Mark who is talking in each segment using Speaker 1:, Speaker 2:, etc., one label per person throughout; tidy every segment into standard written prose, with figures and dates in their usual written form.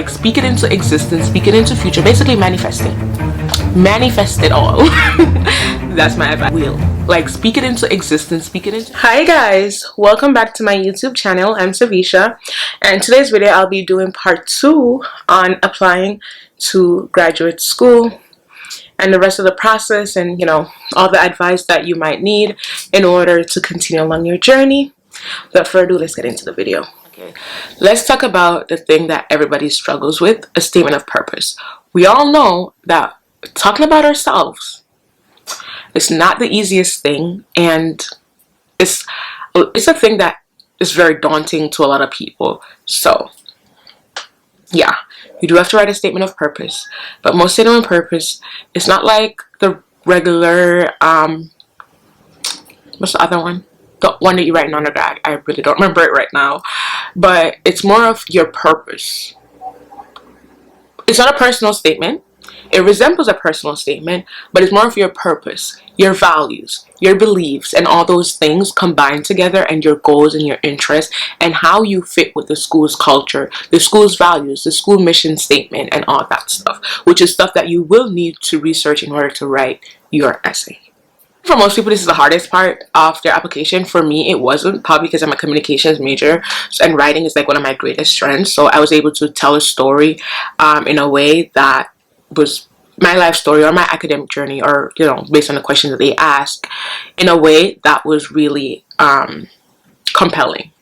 Speaker 1: Like, speak it into existence, speak it into future, basically manifesting. Manifest it all. That's my advice. Like, speak it into existence, speak it into. Hi guys, welcome back to my YouTube channel. I'm Savisha, and today's video I'll be doing part 2 on applying to graduate school and the rest of the process, and all the advice that you might need in order to continue along your journey. Without further ado, let's get into the video. Okay, let's talk about the thing that everybody struggles with: a statement of purpose. We all know that talking about ourselves, it's not the easiest thing, and it's a thing that is very daunting to a lot of people. So yeah, you do have to write a statement of purpose, but most statement of purpose, it's not like the regular what's the other one, the one that you write in undergrad. I really don't remember it right now, but it's more of your purpose. It's not a personal statement. It resembles a personal statement, but it's more of your purpose, your values, your beliefs, and all those things combined together, and your goals and your interests, and how you fit with the school's culture, the school's values, the school mission statement, and all that stuff, which is stuff that you will need to research in order to write your essay. For most people, this is the hardest part of their application. For me, it wasn't, probably because I'm a communications major, and writing is like one of my greatest strengths. So I was able to tell a story in a way that was my life story or my academic journey, or based on the questions that they asked, in a way that was really compelling.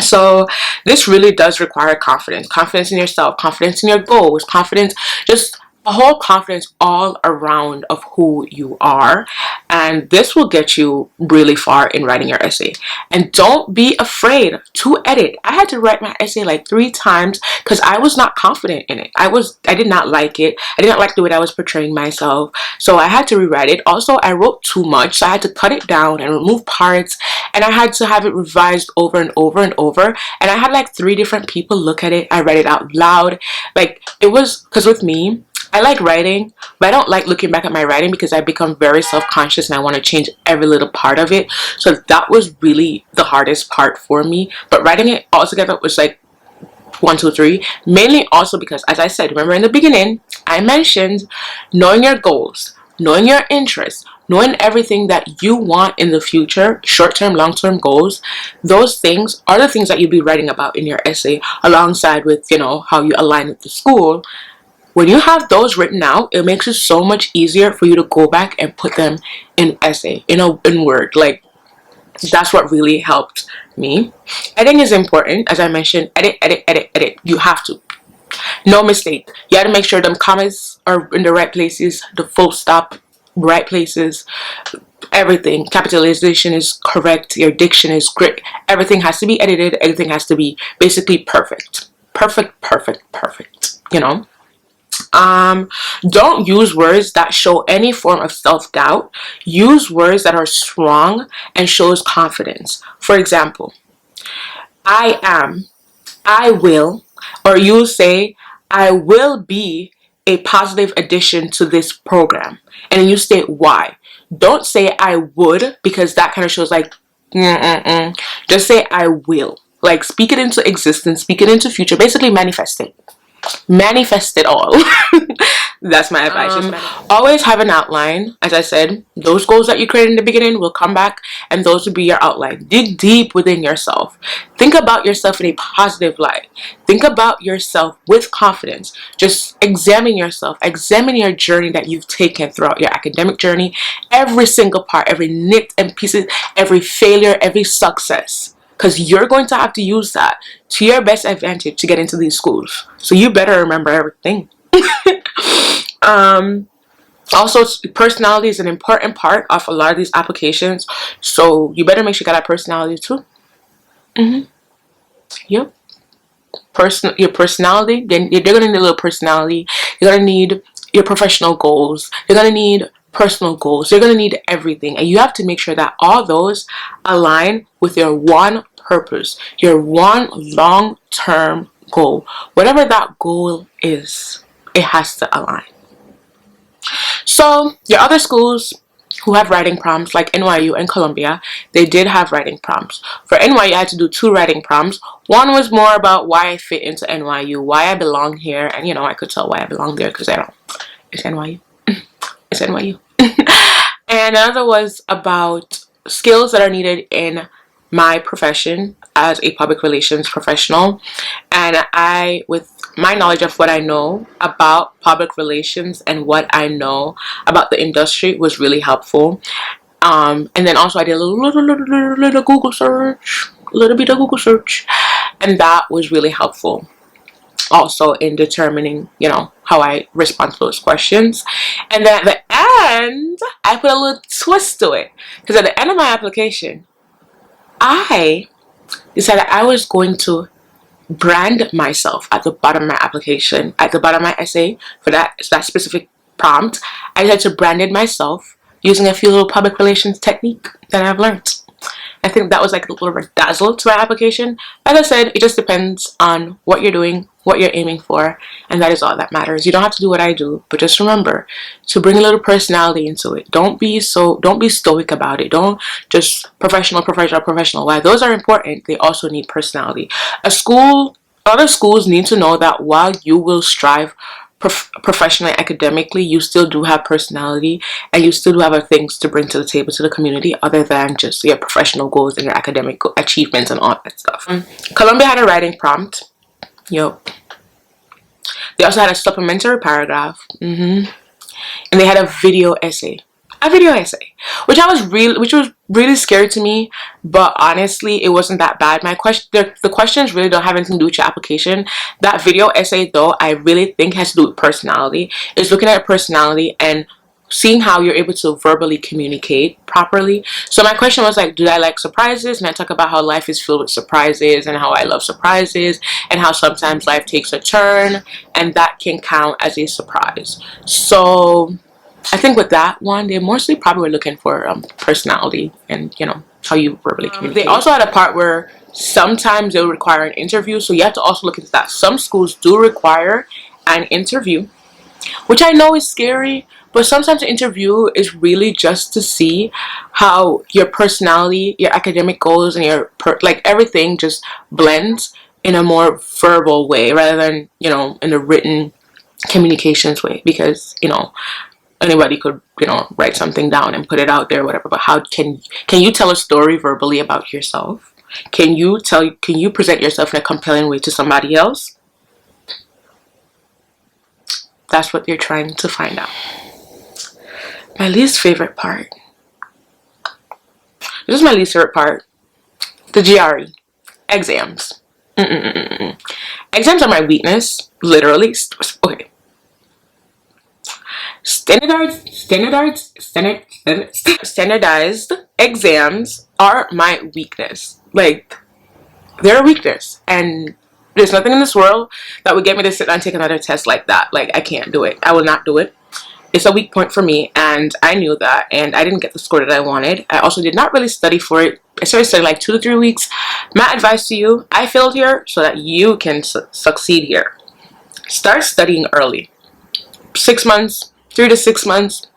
Speaker 1: So this really does require confidence in yourself, confidence in your goals, confidence, just a whole confidence all around of who you are, and this will get you really far in writing your essay. And don't be afraid to edit. I had to write my essay like 3 times because I was not confident in it. I did not like it. I did not like the way I was portraying myself, so I had to rewrite it. Also, I wrote too much, so I had to cut it down and remove parts, and I had to have it revised over and over and over, and I had like 3 different people look at it. I read it out loud. Like, it was, because with me, I like writing, but I don't like looking back at my writing because I become very self-conscious and I want to change every little part of it. So that was really the hardest part for me. But writing it all together was like 1, 2, 3. Mainly also because, as I said, remember in the beginning, I mentioned knowing your goals, knowing your interests, knowing everything that you want in the future, short-term, long-term goals. Those things are the things that you'll be writing about in your essay, alongside with, how you align with the school. When you have those written out, it makes it so much easier for you to go back and put them in essay, in Word. Like, that's what really helped me. Editing is important. As I mentioned, edit. You have to. No mistake. You have to make sure them commas are in the right places, the full stop, right places, everything. Capitalization is correct. Your diction is great. Everything has to be edited. Everything has to be basically perfect. Perfect. Don't use words that show any form of self-doubt. Use words that are strong and shows confidence. For example, I am, I will, or you say, I will be a positive addition to this program, and then you state why. Don't say I would, because that kind of shows like just say I will. Like, speak it into existence, speak it into future, basically manifest it. Manifest it all. That's my advice. Always have an outline. As I said, those goals that you created in the beginning will come back, and those will be your outline. Dig deep within yourself. Think about yourself in a positive light. Think about yourself with confidence. Just examine yourself. Examine your journey that you've taken throughout your academic journey. Every single part, every nit and pieces, every failure, every success. Because you're going to have to use that to your best advantage to get into these schools. So you better remember everything. Also, personality is an important part of a lot of these applications. So you better make sure you got that personality too. Yep. Your personality. Then you're going to need a little personality. You're going to need your professional goals. You're going to need personal goals. You're going to need everything, and you have to make sure that all those align with your one purpose, your one long-term goal. Whatever that goal is, it has to align. So your other schools, who have writing prompts, like NYU and Columbia, they did have writing prompts. For NYU, I had to do 2 writing prompts. One was more about why I fit into NYU, why I belong here, and I could tell why I belong there because I don't. It's NYU. It's NYU. And another was about skills that are needed in my profession as a public relations professional. And with my knowledge of what I know about public relations and what I know about the industry was really helpful. And then also I did a little Google search, a little bit of Google search, and that was really helpful also in determining, how I respond to those questions. And then at the end, I put a little twist to it. Because at the end of my application, I decided I was going to brand myself at the bottom of my application, at the bottom of my essay for that specific prompt. I decided to brand it myself using a few little public relations technique that I've learned. I think that was like a little razzle to my application. Like I said, it just depends on what you're doing, what you're aiming for, and that is all that matters. You don't have to do what I do, but just remember to bring a little personality into it. Don't be stoic about it. Don't just professional. While those are important, they also need personality. Other schools need to know that while you will strive professionally, academically, you still do have personality and you still do have other things to bring to the table to the community other than just your professional goals and your academic achievements and all that stuff. Columbia had a writing prompt. Yep. They also had a supplementary paragraph. And they had a video essay. Which was really scary to me, but honestly it wasn't that bad. The questions really don't have anything to do with your application. That video essay though, I really think has to do with personality. It's looking at your personality and seeing how you're able to verbally communicate properly. So my question was like, do I like surprises? And I talk about how life is filled with surprises and how I love surprises and how sometimes life takes a turn and that can count as a surprise. So I think with that one, they mostly probably were looking for personality and, how you verbally communicate. They also had a part where sometimes they'll require an interview. So you have to also look into that. Some schools do require an interview, which I know is scary, but sometimes the interview is really just to see how your personality, your academic goals, and your everything just blends in a more verbal way rather than, in a written communications way, because, anybody could, write something down and put it out there, whatever. But how can you tell a story verbally about yourself? Can you present yourself in a compelling way to somebody else? That's what you're trying to find out. My least favorite part. This is my least favorite part. The GRE. Exams. Exams are my weakness. Literally. Okay. Standardized exams are my weakness. Like, they're a weakness. And there's nothing in this world that would get me to sit and take another test like that. Like, I can't do it. I will not do it. It's a weak point for me, and I knew that, and I didn't get the score that I wanted. I also did not really study for it. I started studying like 2 to 3 weeks. My advice to you, I failed here so that you can succeed here. Start studying early. 6 months, 3 to 6 months.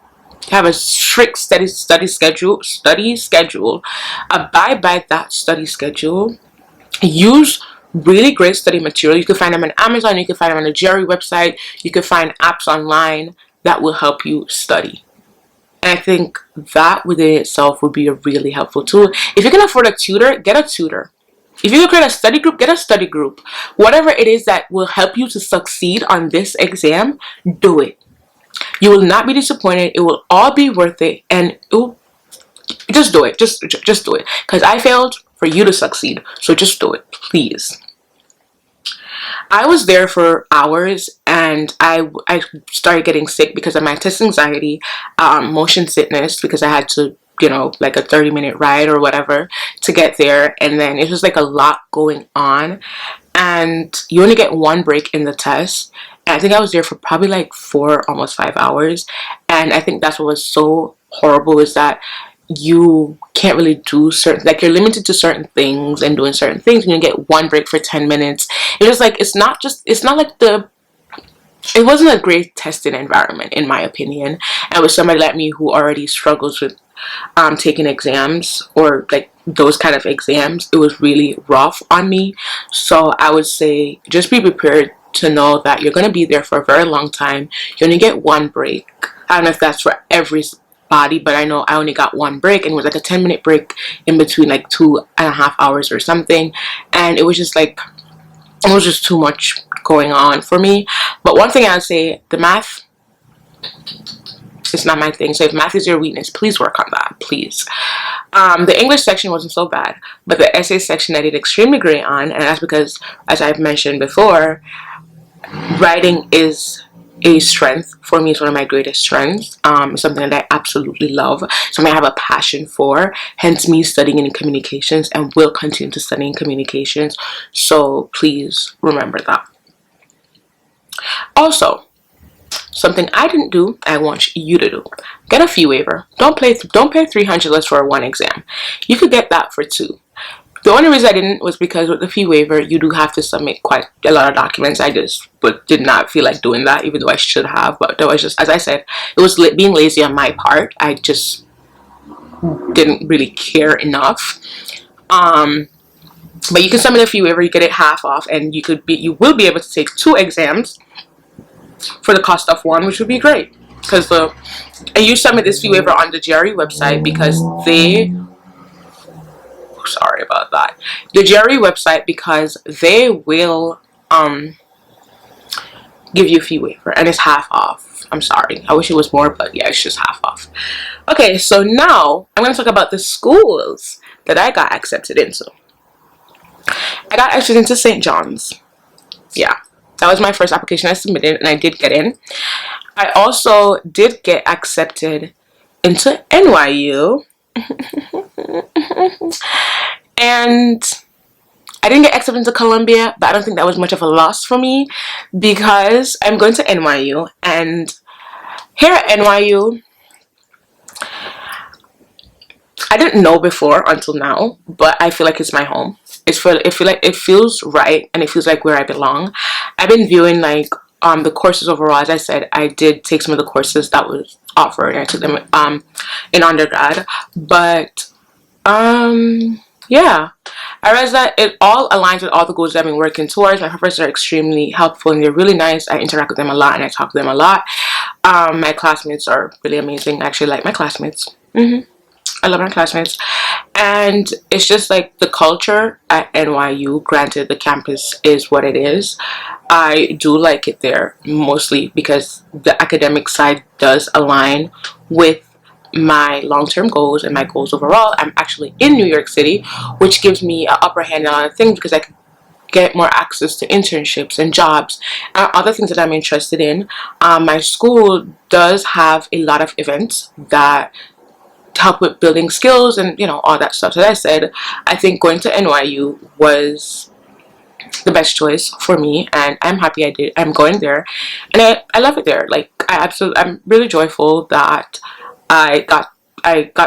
Speaker 1: Have a strict study schedule. Abide by that study schedule. Use really great study material. You can find them on Amazon. You can find them on the GRE website. You can find apps online that will help you study. And I think that within itself would be a really helpful tool. If you can afford a tutor, get a tutor. If you can create a study group, get a study group. Whatever it is that will help you to succeed on this exam, do it. You will not be disappointed. It will all be worth it, and just do it. Just do it. Because I failed for you to succeed. So just do it, please. I was there for hours, and I started getting sick because of my test anxiety, motion sickness, because I had to, like a 30-minute ride or whatever to get there. And then it was like a lot going on, and you only get 1 break in the test. And I think I was there for probably like 4, almost 5 hours. And I think that's what was so horrible, is that you can't really do you're limited to certain things and doing certain things, and you get 1 break for 10 minutes. It's just like, it's not like the it wasn't a great testing environment, in my opinion. And with somebody like me who already struggles with taking exams, or like those kind of exams, it was really rough on me. So I would say just be prepared to know that you're going to be there for a very long time. You only get one break. I don't know if that's for everybody, but I know I only got one break, and it was like a 10-minute break in between, like 2.5 hours or something. And it was just like, it was just too much going on for me. But one thing I'd say, the math, it's not my thing. So if math is your weakness, please work on that, please. The English section wasn't so bad, but the essay section I did extremely great on, and that's because, as I've mentioned before, writing is a strength for me. It's one of my greatest strengths. It's something that I absolutely love, something I have a passion for, hence me studying in communications, and will continue to study in communications. So please remember that. Also, something I didn't do, I want you to do. Get a fee waiver. Don't pay $300 for one exam. You could get that for two. The only reason I didn't was because with the fee waiver, you do have to submit quite a lot of documents. I just did not feel like doing that, even though I should have. But that was just, as I said, it was being lazy on my part. I just didn't really care enough. But you can submit a fee waiver, you get it half off, and you will be able to take two exams for the cost of one, which would be great. Because and you submit this fee waiver on the GRE website, because sorry about that, the GRE website, because they will give you a fee waiver, and it's half off. I'm sorry, I wish it was more, but yeah, it's just half off. Okay, so now I'm going to talk about the schools that I got accepted into. I got accepted into St. John's. Yeah, that was my first application I submitted, and I did get in. I also did get accepted into NYU. And I didn't get accepted into Columbia, but I don't think that was much of a loss for me, because I'm going to NYU, and here at NYU, I didn't know before until now, but I feel like it's my home. It feels right, and it feels like where I belong. I've been viewing like the courses overall. As I said, I did take some of the courses that was offered, and I took them in undergrad. But yeah, I realized that it all aligns with all the goals that I've been working towards. My professors are extremely helpful, and they're really nice. I interact with them a lot, and I talk to them a lot. My classmates are really amazing. I actually like my classmates. I love my classmates. And it's just like the culture at NYU, granted the campus is what it is, I do like it there, mostly because the academic side does align with my long-term goals and my goals overall. I'm actually in New York City, which gives me an upper hand on a lot of things, because I can get more access to internships and jobs and other things that I'm interested in. My school does have a lot of events that help with building skills and, you know, all that stuff. So as I said, I think going to NYU was the best choice for me, and I'm happy I'm going there, and I love it there. Like, I'm really joyful that I got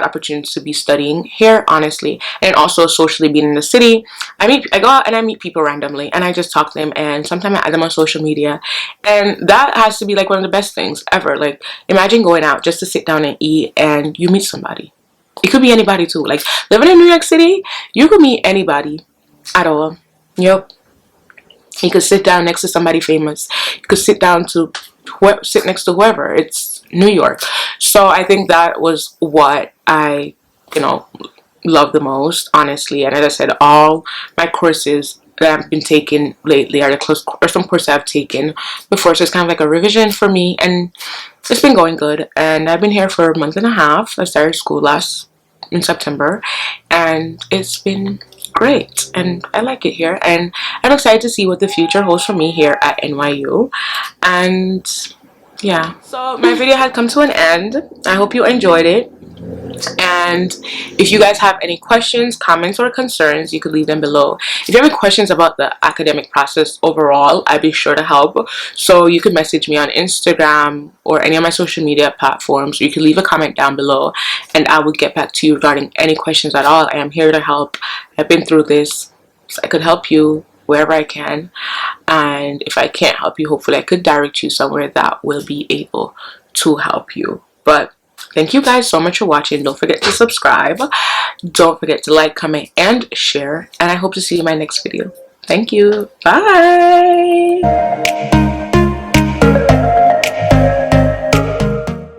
Speaker 1: opportunities to be studying here, honestly. And also socially, being in the city, I go out and I meet people randomly, and I just talk to them, and sometimes I add them on social media, and that has to be like one of the best things ever. Like, imagine going out just to sit down and eat, and you meet somebody. It could be anybody too. Like, living in New York City, you could meet anybody at all. Yep. You could sit down next to somebody famous. You could sit next to whoever. It's New York. So I think that was what I, love the most, honestly. And as I said, all my courses that I've been taking lately are some courses I've taken before. So it's kind of like a revision for me, and it's been going good. And I've been here for a month and a half. I started school in September, and it's been great, and I like it here, and I'm excited to see what the future holds for me here at NYU. And yeah, so my video had come to an end. I hope you enjoyed it, and if you guys have any questions, comments, or concerns, you could leave them below. If you have any questions about the academic process overall, I'd be sure to help. So you could message me on Instagram or any of my social media platforms. You can leave a comment down below, and I will get back to you regarding any questions at all. I am here to help. I've been through this, so I could help you wherever I can. And if I can't help you, hopefully I could direct you somewhere that will be able to help you. But thank you guys so much for watching. Don't forget to subscribe. Don't forget to like, comment, and share. And I hope to see you in my next video. Thank you. Bye.